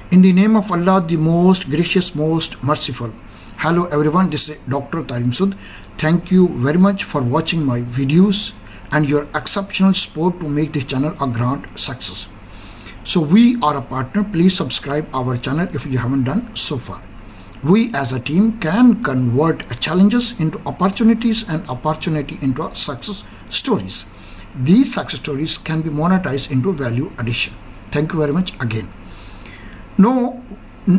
In the name of Allah, the most gracious, most merciful. Hello everyone, this is Dr. Tariq Masood. Thank you very much for watching my videos and your exceptional support to make this channel a grand success. So we are a partner. Please subscribe our channel if you haven't done so far. We as a team can convert challenges into opportunities and opportunity into success stories. These success stories can be monetized into value addition. Thank you very much again. Now,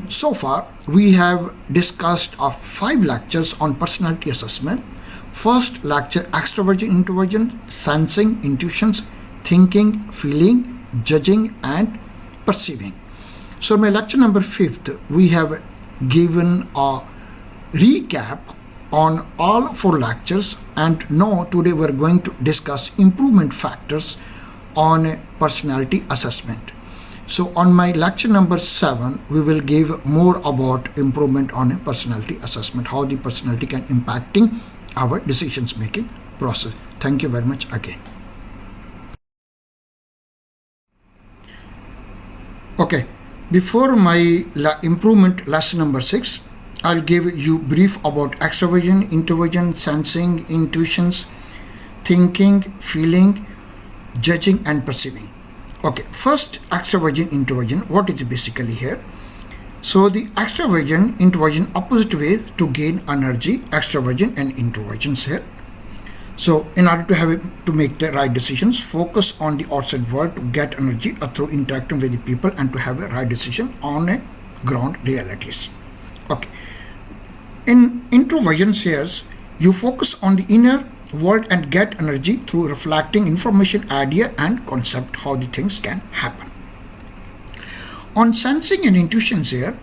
so far we have discussed 5 lectures on personality assessment. First lecture, extraversion, introversion, sensing, intuitions, thinking, feeling, judging and perceiving. So my lecture number 5th, we have given a recap on all 4 lectures, and now today we are going to discuss improvement factors on personality assessment. So on my lecture number 7, we will give more about improvement on a personality assessment, how the personality can impacting our decisions making process. Thank you very much again. Okay, before my improvement lesson number 6, I'll give you brief about extraversion, introversion, sensing, intuitions, thinking, feeling, judging and perceiving. Okay, first extraversion, introversion. What is basically here? So the extraversion, introversion, opposite way to gain energy, extraversion and introversions here. So in order to make the right decisions, focus on the outside world to get energy through interacting with the people and to have a right decision on a ground realities. Okay. In introversions here, you focus on the inner world and get energy through reflecting information, idea and concept, how the things can happen. On sensing and intuitions here,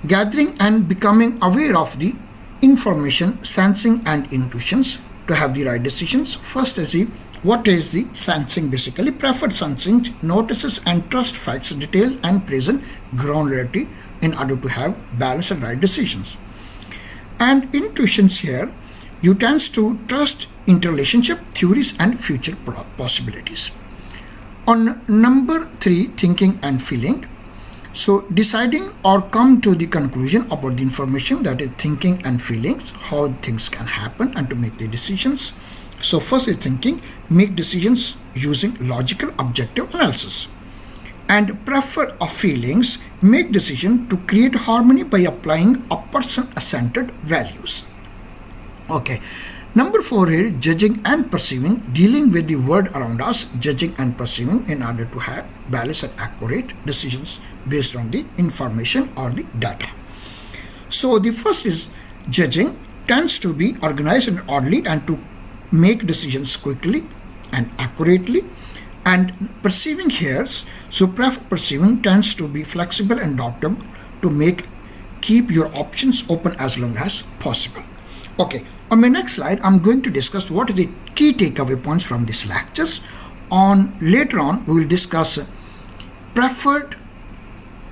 gathering and becoming aware of the information, sensing and intuitions to have the right decisions. First is what is the sensing? Basically preferred sensing, notices and trust facts, detail and present ground reality in order to have balanced and right decisions. And intuitions here, you tend to trust interrelationship theories and future possibilities. On number 3, thinking and feeling. So deciding or come to the conclusion about the information, that is thinking and feelings, how things can happen and to make the decisions. So first is thinking, make decisions using logical objective analysis. And prefer of feelings, make decision to create harmony by applying a person-centered values. Okay. Number 4 here, judging and perceiving, dealing with the world around us, judging and perceiving in order to have balanced and accurate decisions based on the information or the data. So the first is judging, tends to be organized and orderly and to make decisions quickly and accurately. And perceiving here, so perceiving tends to be flexible and adaptable to keep your options open as long as possible. Okay, on my next slide, I'm going to discuss what are the key takeaway points from these lectures. Later on, we will discuss preferred,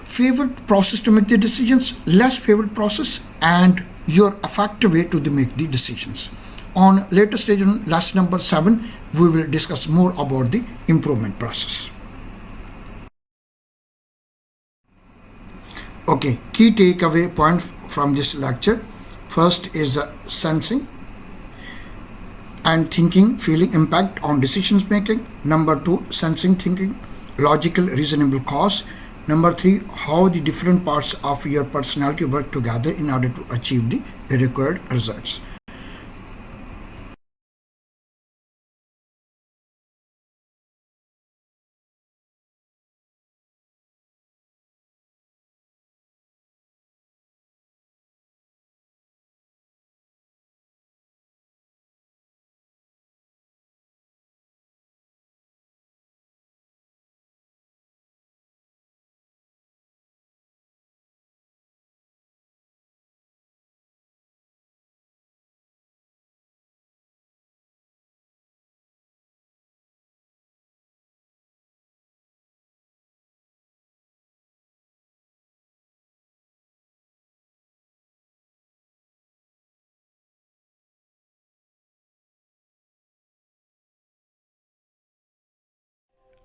favored process to make the decisions, less favored process, and your effective way to make the decisions. On later stage, on lesson number 7, we will discuss more about the improvement process. Okay, key takeaway point from this lecture. First is sensing and thinking, feeling impact on decisions making. Number 2, sensing, thinking, logical, reasonable cause. Number 3, how the different parts of your personality work together in order to achieve the required results.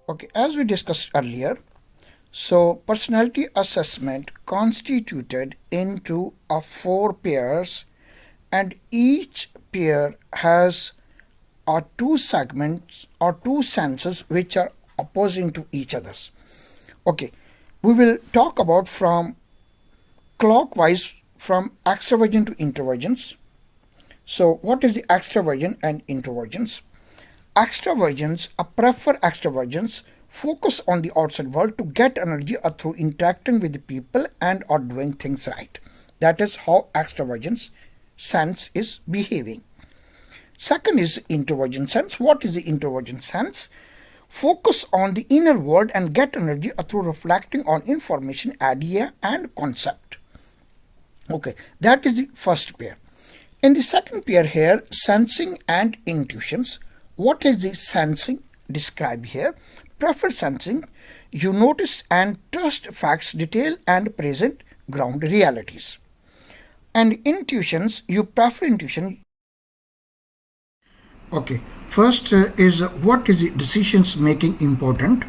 Okay, as we discussed earlier, So personality assessment constituted into a 4 pairs, and each pair has two segments or two senses which are opposing to each others. Okay, we will talk about from clockwise from extraversion to introversions. So what is the extraversion and introversions? Extraversions prefer extraversions focus on the outside world to get energy through interacting with the people and or doing things right. That is how extraversions sense is behaving. Second is introversion sense. What is the introversion sense? Focus on the inner world and get energy through reflecting on information, idea and concept. Okay, that is the first pair. In the second pair here, sensing and intuitions. What is the sensing described here? Prefer sensing. You notice and trust facts, detail and present ground realities. And intuitions, you prefer intuition. Okay, first is what is the decisions making important?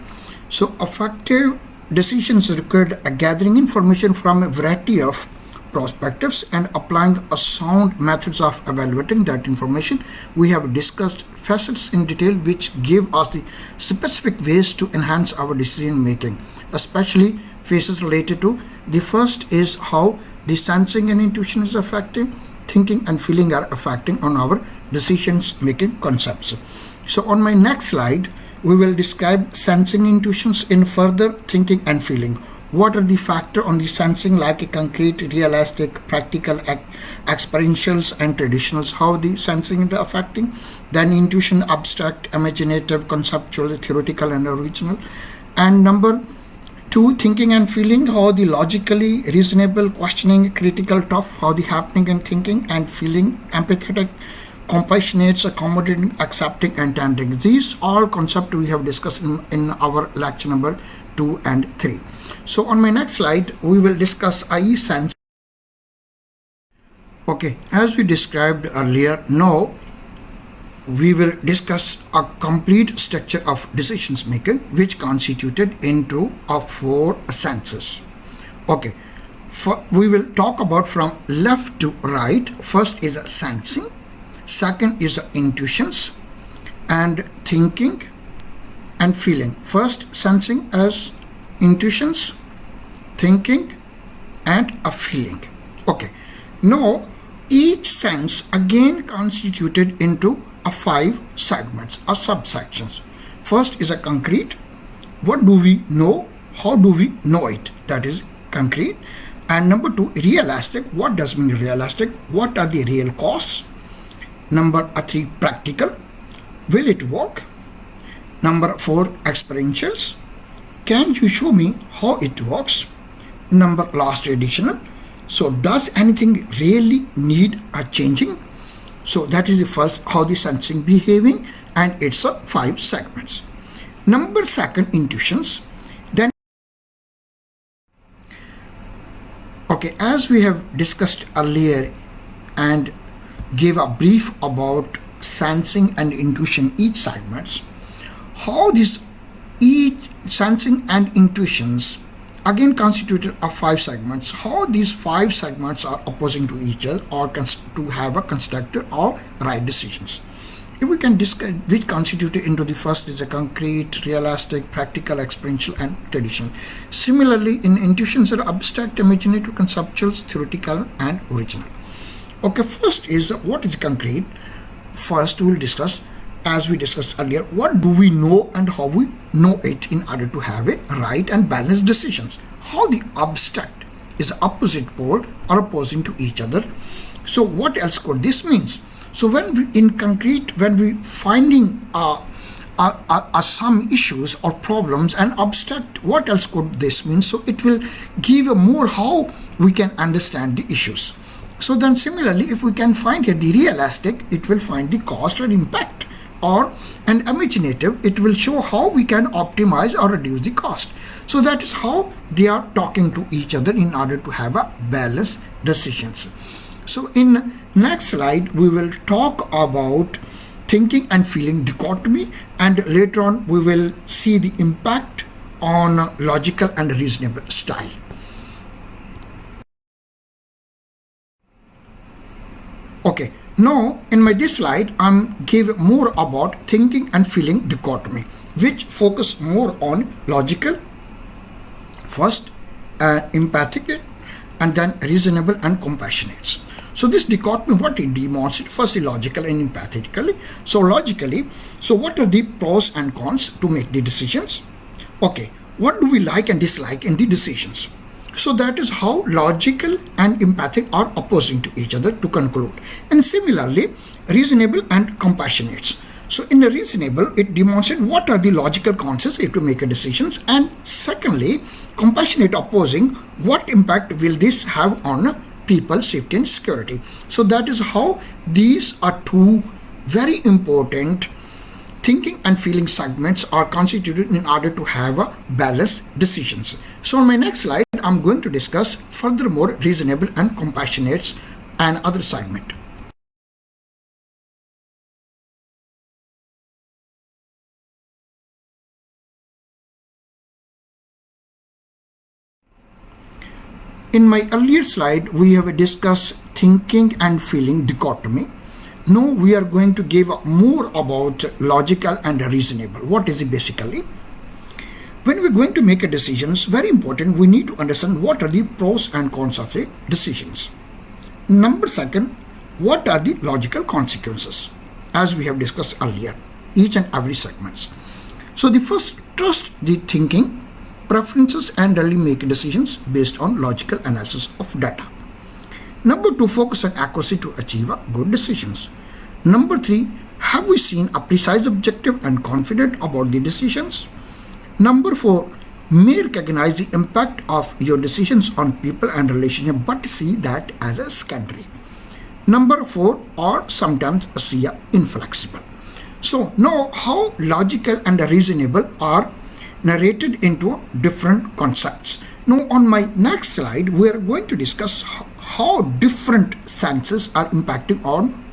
So effective decisions required gathering information from a variety of perspectives and applying a sound methods of evaluating that information. We have discussed facets in detail which give us the specific ways to enhance our decision making, especially phases related to the first is how the sensing and intuition is affecting, thinking and feeling are affecting on our decisions making concepts. So on my next slide, we will describe sensing intuitions in further thinking and feeling. What are the factors on the sensing like a concrete, realistic, practical, experientials and traditionals, how the sensing is affecting. Then intuition, abstract, imaginative, conceptual, theoretical and original. And number 2, thinking and feeling, how the logically, reasonable, questioning, critical, tough, how the happening and thinking and feeling, empathetic, compassionate, accommodating, accepting and tendering. These all concepts we have discussed in our lecture number 2 and 3. So on my next slide, we will discuss IE sense. Okay, as we described earlier, now we will discuss a complete structure of decisions making which constituted into 4 senses. Okay, we will talk about from left to right. First is sensing, second is intuitions and thinking and feeling. First sensing as intuitions, thinking and a feeling. Okay, now each sense again constituted into 5 segments or subsections. First is a concrete. What do we know? How do we know it? That is concrete. And number 2, realistic. What does mean realistic? What are the real costs? Number 3, practical. Will it work? Number 4, experientials. Can you show me how it works? Number last, additional. So does anything really need a changing? So that is the first, how the sensing behaving, and it's a 5 segments. Number 2, intuitions. Then okay, as we have discussed earlier and gave a brief about sensing and intuition each segments, how this each sensing and intuitions again constituted 5 segments, how these 5 segments are opposing to each other or to have a constructive or right decisions. If we can discuss which constituted into the first is a concrete, realistic, practical, experiential and traditional. Similarly in intuitions are abstract, imaginative, conceptual, theoretical and original. Okay, first is what is concrete. First we will discuss, as we discussed earlier, what do we know and how we know it in order to have a right and balanced decisions. How the abstract is opposite pole or opposing to each other. So what else could this means? So when we in concrete, when we finding some issues or problems and abstract, what else could this mean? So it will give a more how we can understand the issues. So then similarly, if we can find here the realistic, it will find the cost or impact, or and imaginative, it will show how we can optimize or reduce the cost. So that is how they are talking to each other in order to have a balanced decisions. So in next slide, we will talk about thinking and feeling dichotomy, and later on we will see the impact on logical and reasonable style. Okay, now in this slide I'm give more about thinking and feeling dichotomy, which focus more on logical first, empathic, and then reasonable and compassionate. So this dichotomy, what it demonstrates, firstly logical and empathetically. So logically, so what are the pros and cons to make the decisions? Okay, what do we like and dislike in the decisions? So that is how logical and empathic are opposing to each other to conclude. And similarly, reasonable and compassionate. So in the reasonable, it demonstrates what are the logical concepts to make a decisions. And secondly, compassionate opposing, what impact will this have on people's safety and security. So that is how these are two very important thinking and feeling segments are constituted in order to have a balanced decisions. So on my next slide, I'm going to discuss furthermore reasonable and compassionate and other segment. In my earlier slide, we have discussed thinking and feeling dichotomy. Now we are going to give more about logical and reasonable. What is it basically? When we're going to make a decisions, very important, we need to understand what are the pros and cons of the decisions. Number second, what are the logical consequences? As we have discussed earlier, each and every segments. So the first, trust the thinking, preferences and really make decisions based on logical analysis of data. Number two, focus on accuracy to achieve good decisions. Number three, have we seen a precise objective and confident about the decisions? Number four, may recognize the impact of your decisions on people and relationship, but see that as a secondary. Number four, or sometimes see inflexible. So now how logical and reasonable are narrated into different concepts. Now on my next slide, we are going to discuss how different senses are impacting on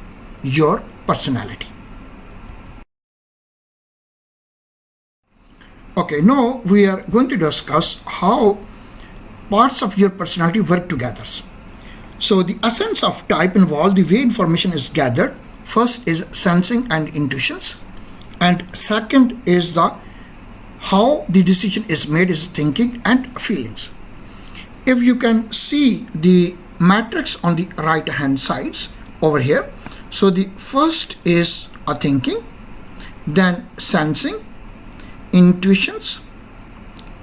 your personality. Okay, now we are going to discuss how parts of your personality work together. So the essence of type involves the way information is gathered. First is sensing and intuitions, and second is the how the decision is made is thinking and feelings. If you can see the matrix on the right hand sides over here, so the first is a thinking, then sensing, intuitions,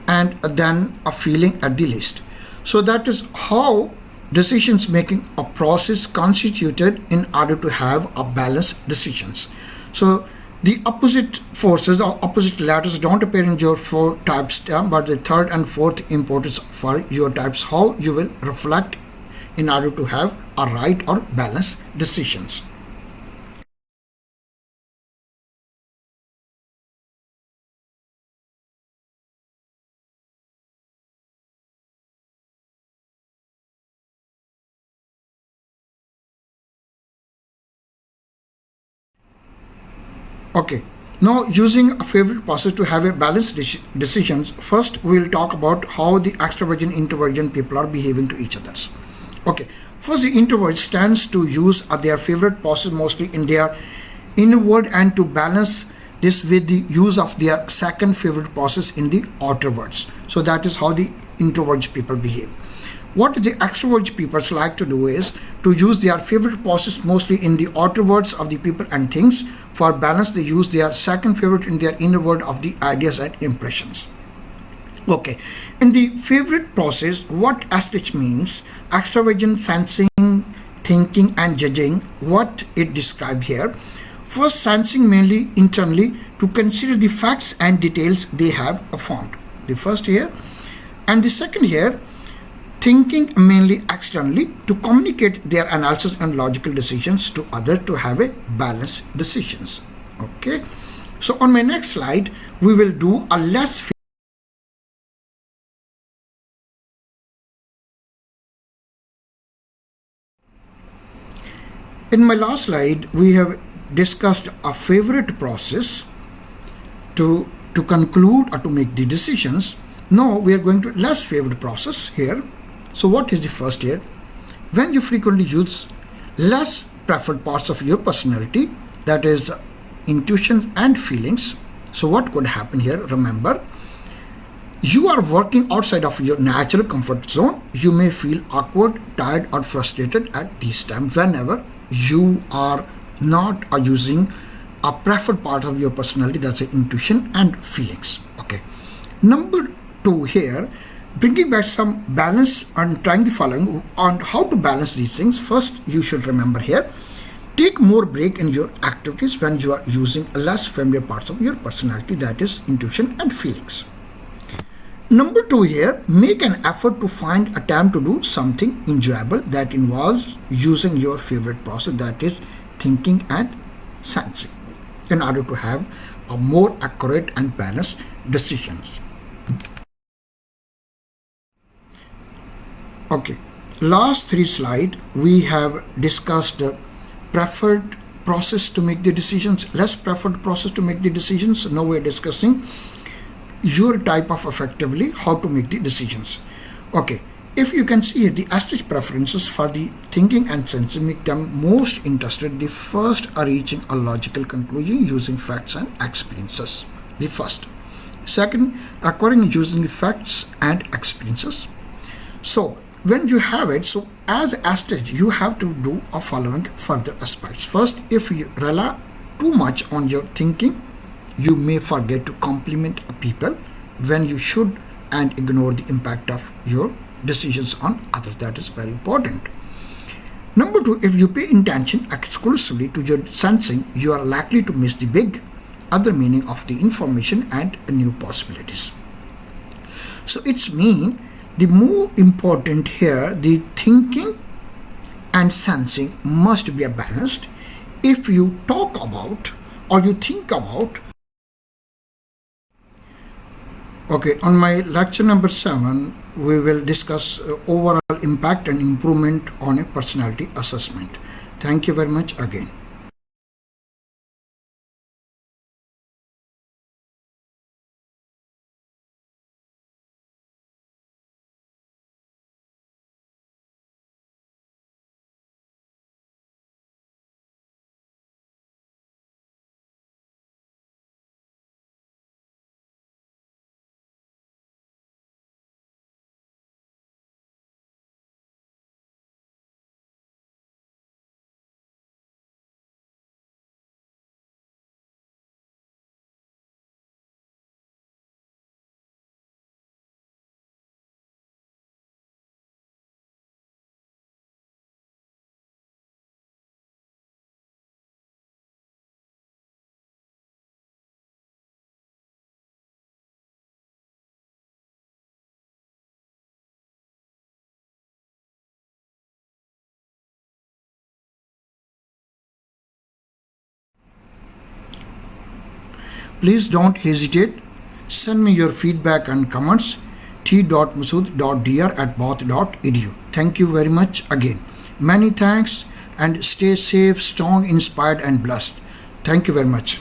and then a feeling at the least. So that is how decisions making a process constituted in order to have a balanced decisions. So the opposite forces or opposite letters don't appear in your four types, but the third and fourth importance for your types, how you will reflect in order to have a right or balanced decisions. Okay, now using a favorite process to have a balanced decisions, first we will talk about how the extraversion introversion people are behaving to each others. Okay, first the introvert stands to use their favorite process mostly in their inner world and to balance this with the use of their second favorite process in the outer words. So that is how the introverts people behave. What the extrovert people like to do is to use their favorite process mostly in the outer words of the people and things. For balance, they use their second favorite in their inner world of the ideas and impressions. Okay, in the favorite process, what aspect means extraversion, sensing, thinking, and judging, what it describes here. First, sensing mainly internally to consider the facts and details they have found. The first here, and the second here, thinking mainly externally to communicate their analysis and logical decisions to others to have a balanced decisions. Okay, so on my next slide we will do a less in my last slide we have discussed a favorite process to to conclude or to make the decisions. Now we are going to less favored process here. So what is the first here? When you frequently use less preferred parts of your personality, that is intuition and feelings. So what could happen here? Remember, you are working outside of your natural comfort zone. You may feel awkward, tired, or frustrated at these times whenever you are not using a preferred part of your personality, that's intuition and feelings. Okay. Number two here, bringing back some balance and trying the following on how to balance these things. First, you should remember here, take more break in your activities when you are using less familiar parts of your personality, that is intuition and feelings. Number two here, make an effort to find a time to do something enjoyable that involves using your favorite process, that is thinking and sensing, in order to have a more accurate and balanced decisions. Okay, last three slides we have discussed preferred process to make the decisions, less preferred process to make the decisions. Now we are discussing your type of effectively how to make the decisions. Okay, if you can see the aesthetic preferences for the thinking and sensing make them most interested. The first are reaching a logical conclusion using facts and experiences. The first. Second, acquiring using the facts and experiences. So when you have it, so as a stage you have to do a following further aspects. First, if you rely too much on your thinking, you may forget to compliment people when you should and ignore the impact of your decisions on others. That is very important. Number two, if you pay attention exclusively to your sensing, you are likely to miss the big other meaning of the information and new possibilities. So it's mean the more important here, the thinking and sensing must be balanced. If you talk about or you think about. Okay, on my lecture number 7, we will discuss overall impact and improvement on a personality assessment. Thank you very much again. Please don't hesitate. Send me your feedback and comments t.masood.dr@bath.edu. Thank you very much again. Many thanks and stay safe, strong, inspired and blessed. Thank you very much.